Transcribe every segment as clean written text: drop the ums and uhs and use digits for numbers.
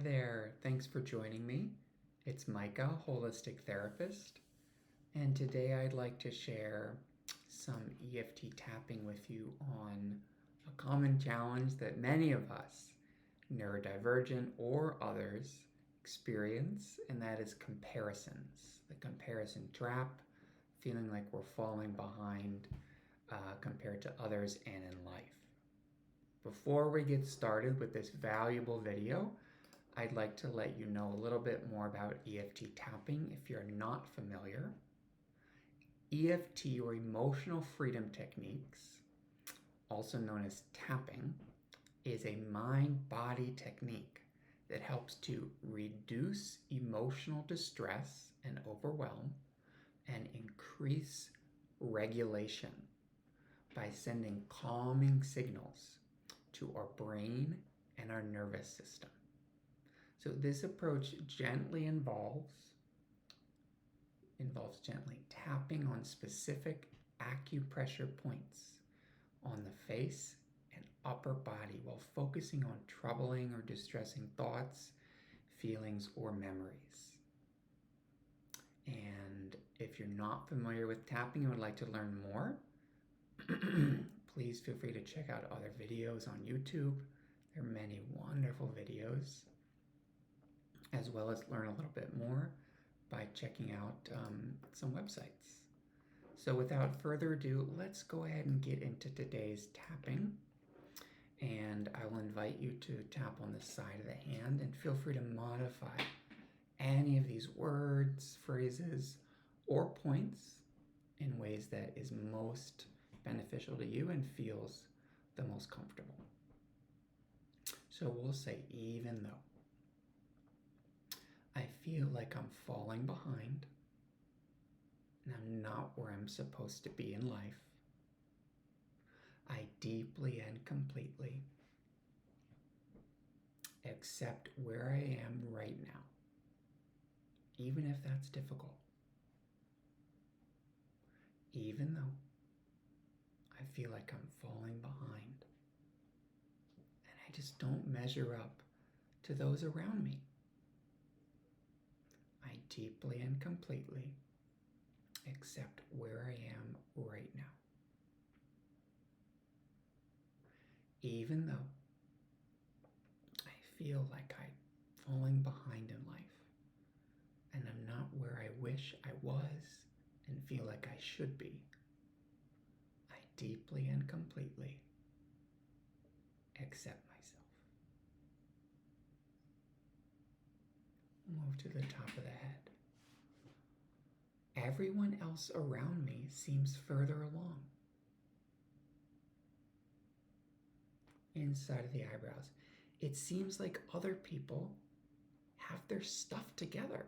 there, thanks for joining me. It's Micah, holistic therapist, and today I'd like to share some EFT tapping with you on a common challenge that many of us, neurodivergent or others, experience, and that is comparisons. The comparison trap, feeling like we're falling behind compared to others and in life. Before we get started with this valuable video, I'd like to let you know a little bit more about EFT tapping if you're not familiar. EFT, or emotional freedom techniques, also known as tapping, is a mind-body technique that helps to reduce emotional distress and overwhelm and increase regulation by sending calming signals to our brain and our nervous system. So this approach gently involves gently tapping on specific acupressure points on the face and upper body while focusing on troubling or distressing thoughts, feelings, or memories. And if you're not familiar with tapping and would like to learn more, please feel free to check out other videos on YouTube. There are many wonderful videos, as well as learn a little bit more by checking out some websites. So without further ado, let's go ahead and get into today's tapping. And I will invite you to tap on the side of the hand, and feel free to modify any of these words, phrases, or points in ways that is most beneficial to you and feels the most comfortable. So we'll say, even though I feel like I'm falling behind and I'm not where I'm supposed to be in life, I deeply and completely accept where I am right now, even if that's difficult. Even though I feel like I'm falling behind and I just don't measure up to those around me, I deeply and completely accept where I am right now. Even though I feel like I'm falling behind in life and I'm not where I wish I was and feel like I should be, I deeply and completely accept myself. Move to the top of the head. Everyone else around me seems further along. Inside of the eyebrows. It seems like other people have their stuff together.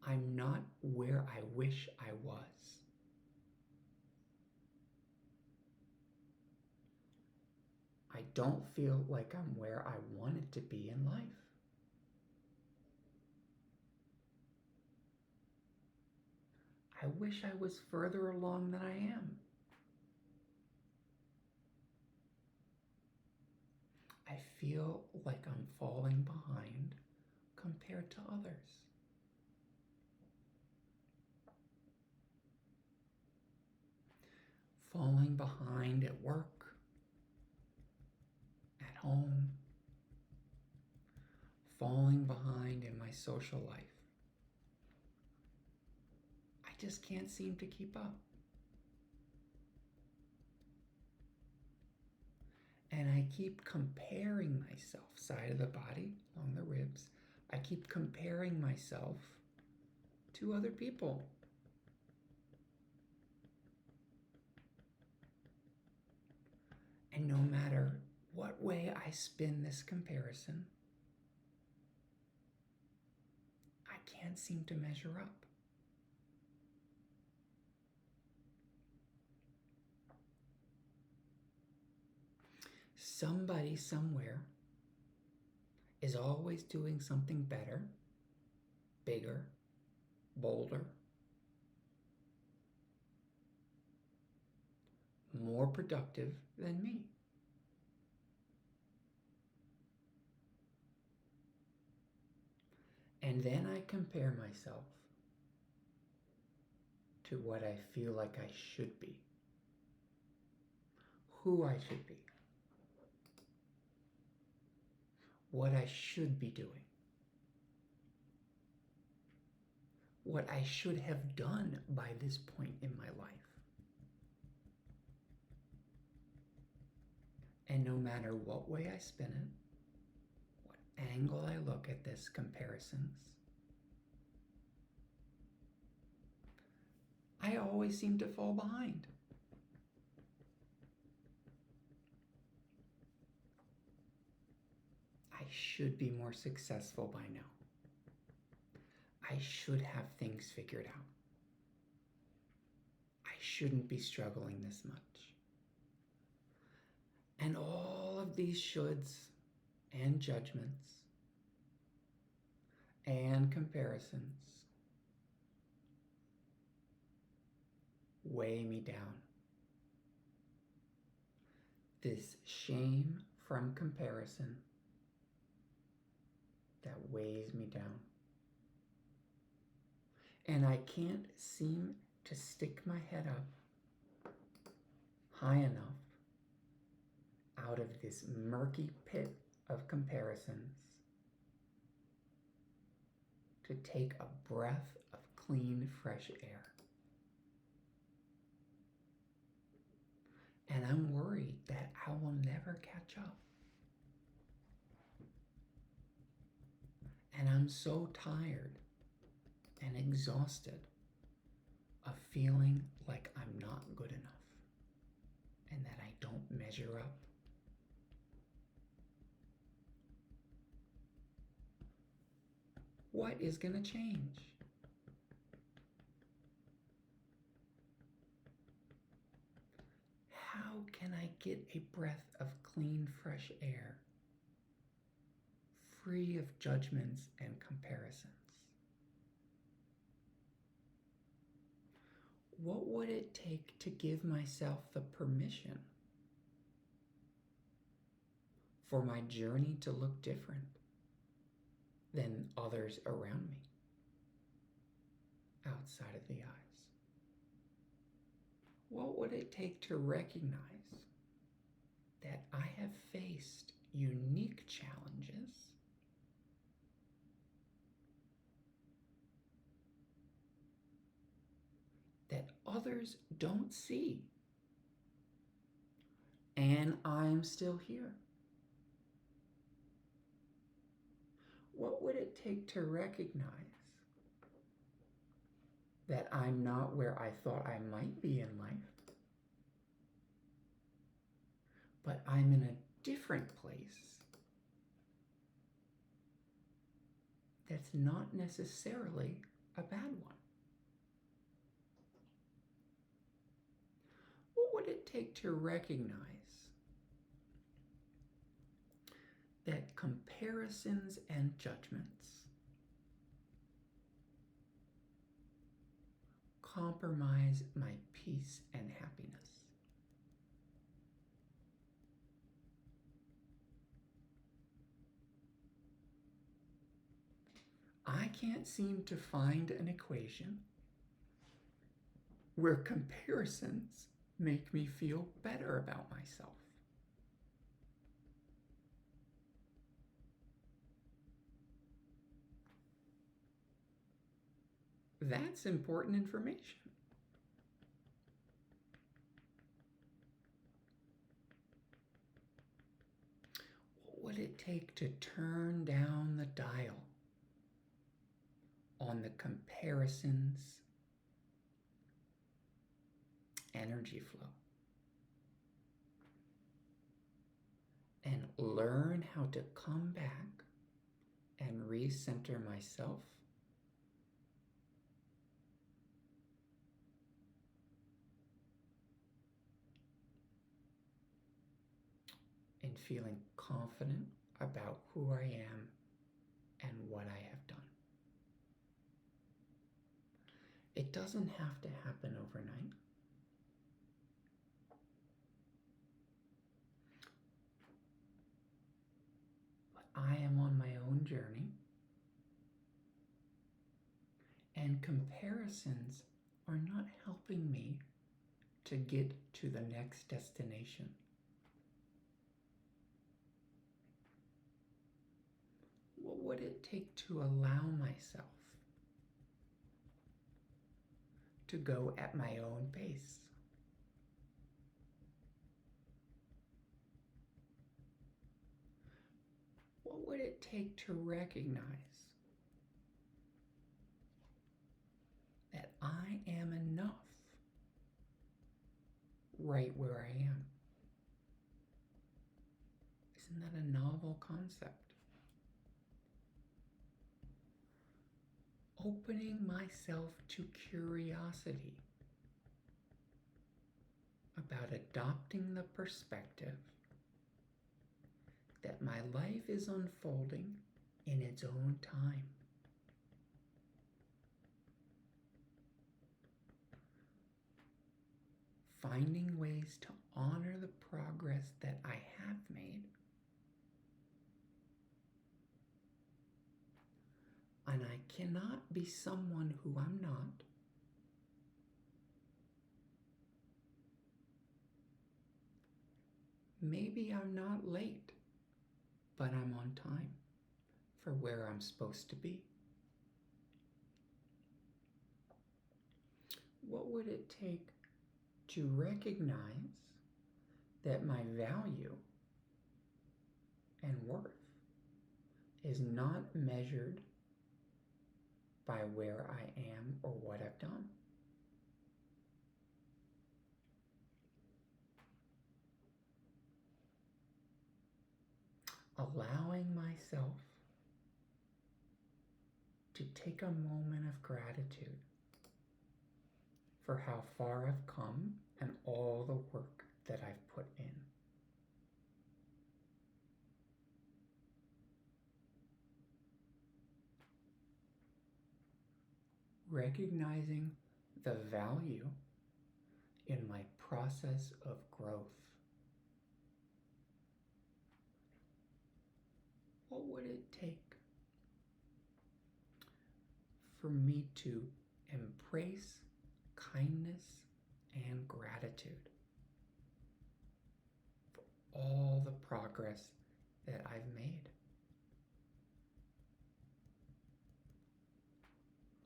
I'm not where I wish I was. I don't feel like I'm where I wanted to be in life. I wish I was further along than I am. I feel like I'm falling behind compared to others. Falling behind at work, at home, falling behind in my social life. I just can't seem to keep up. And I keep comparing myself, side of the body, along the ribs. I keep comparing myself to other people. And no matter what way I spin this comparison, I can't seem to measure up. Somebody somewhere is always doing something better, bigger, bolder, more productive than me. And then I compare myself to what I feel like I should be, who I should be, what I should be doing, what I should have done by this point in my life. And no matter what way I spin it, what angle I look at this comparisons, I always seem to fall behind. I should be more successful by now. I should have things figured out. I shouldn't be struggling this much. And all of these shoulds and judgments and comparisons weigh me down. This shame from comparison that weighs me down. And I can't seem to stick my head up high enough out of this murky pit of comparisons to take a breath of clean, fresh air. And I'm worried that I will never catch up. And I'm so tired and exhausted of feeling like I'm not good enough and that I don't measure up. What is going to change? How can I get a breath of clean, fresh air, free of judgments and comparisons? What would it take to give myself the permission for my journey to look different than others around me, outside of the eyes? What would it take to recognize that I have faced unique challenges that others don't see, and I'm still here? What would it take to recognize that I'm not where I thought I might be in life, but I'm in a different place that's not necessarily a bad one? What would it take to recognize that comparisons and judgments compromise my peace and happiness? I can't seem to find an equation where comparisons make me feel better about myself. That's important information. What would it take to turn down the dial on the comparisons energy flow and learn how to come back and recenter myself in feeling confident about who I am and what I have done? It doesn't have to happen overnight. I am on my own journey, and comparisons are not helping me to get to the next destination. What would it take to allow myself to go at my own pace? What would it take to recognize that I am enough right where I am? Isn't that a novel concept? Opening myself to curiosity about adopting the perspective that my life is unfolding in its own time. Finding ways to honor the progress that I have made, and I cannot be someone who I'm not. Maybe I'm not late, but I'm on time for where I'm supposed to be. What would it take to recognize that my value and worth is not measured by where I am or what I've done? Allowing myself to take a moment of gratitude for how far I've come and all the work that I've put in. Recognizing the value in my process of growth. What would it take for me to embrace kindness and gratitude for all the progress that I've made?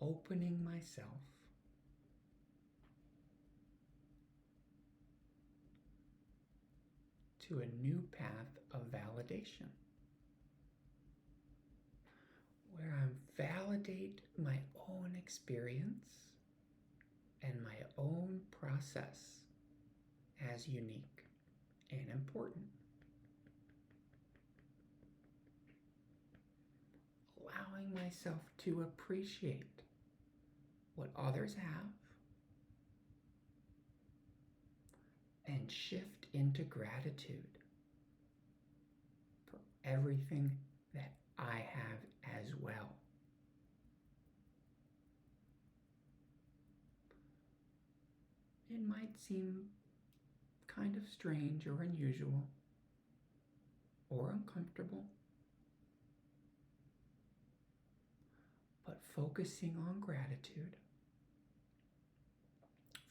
Opening myself to a new path of validation, where I validate my own experience and my own process as unique and important. Allowing myself to appreciate what others have and shift into gratitude for everything that I have as well. It might seem kind of strange or unusual or uncomfortable, but focusing on gratitude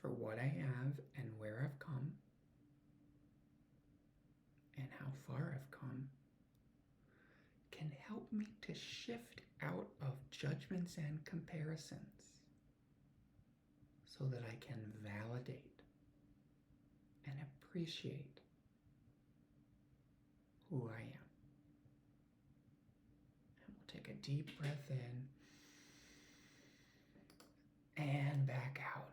for what I have and where I've come and how far I've come can help me to shift out of judgments and comparisons so that I can validate and appreciate who I am. And we'll take a deep breath in and back out.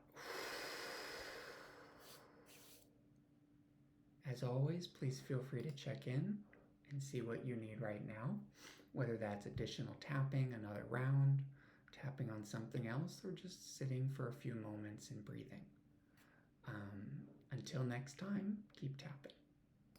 As always, please feel free to check in and see what you need right now, whether that's additional tapping, another round, tapping on something else, or just sitting for a few moments and breathing. Until next time, keep tapping.